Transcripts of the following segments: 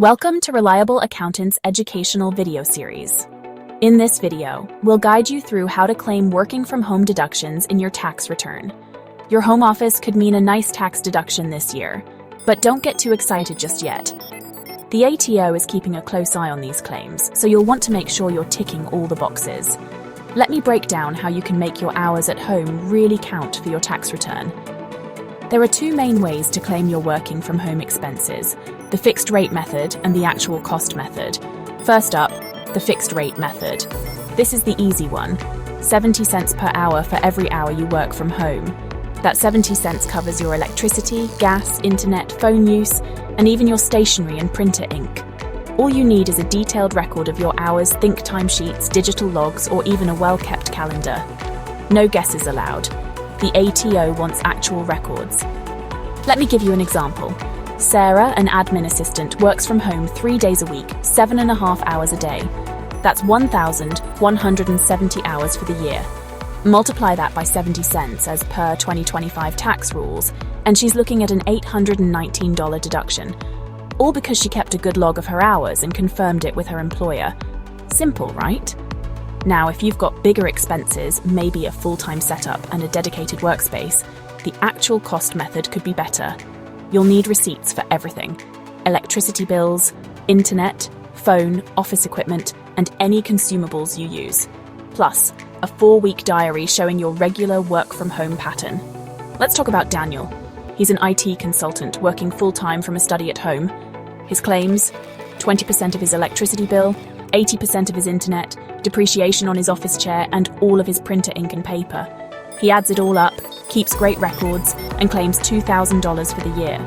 Welcome to Reliable Accountant's educational video series. In this video, we'll guide you through how to claim working from home deductions in your tax return. Your home office could mean a nice tax deduction this year, but don't get too excited just yet. The ATO is keeping a close eye on these claims, so you'll want to make sure you're ticking all the boxes. Let me break down how you can make your hours at home really count for your tax return. There are two main ways to claim your working from home expenses: the fixed rate method and the actual cost method. First up, the fixed rate method. This is the easy one, 70 cents per hour for every hour you work from home. That 70 cents covers your electricity, gas, internet, phone use, and even your stationery and printer ink. All you need is a detailed record of your hours, think timesheets, digital logs, or even a well-kept calendar. No guesses allowed. The ATO wants actual records. Let me give you an example. Sarah, an admin assistant, works from home 3 days a week, 7.5 hours a day. That's 1,170 hours for the year. Multiply that by 70 cents as per 2025 tax rules, and she's looking at an $819 deduction. All because she kept a good log of her hours and confirmed it with her employer. Simple, right? Now, if you've got bigger expenses, maybe a full-time setup and a dedicated workspace, the actual cost method could be better. You'll need receipts for everything: electricity bills, internet, phone, office equipment, and any consumables you use. Plus, a 4-week diary showing your regular work-from-home pattern. Let's talk about Daniel. He's an IT consultant working full-time from a study at home. His claims: 20% of his electricity bill, 80% of his internet, depreciation on his office chair, and all of his printer ink and paper. He adds it all up, keeps great records, and claims $2,000 for the year.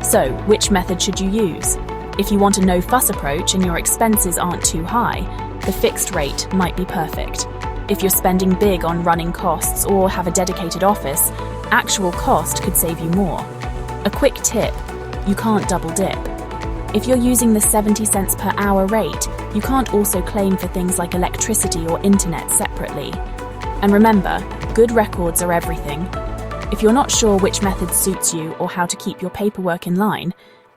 So, which method should you use? If you want a no-fuss approach and your expenses aren't too high, the fixed rate might be perfect. If you're spending big on running costs or have a dedicated office, actual cost could save you more. A quick tip: you can't double dip. If you're using the 70 cents per hour rate, you can't also claim for things like electricity or internet separately. And remember, good records are everything. If you're not sure which method suits you or how to keep your paperwork in line,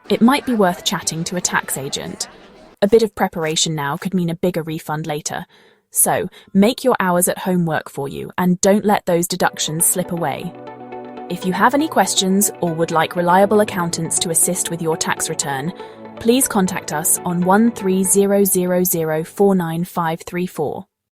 it might be worth chatting to a tax agent. A bit of preparation now could mean a bigger refund later. So, make your hours at home work for you and don't let those deductions slip away. If you have any questions or would like reliable accountants to assist with your tax return, please contact us on 13000495534.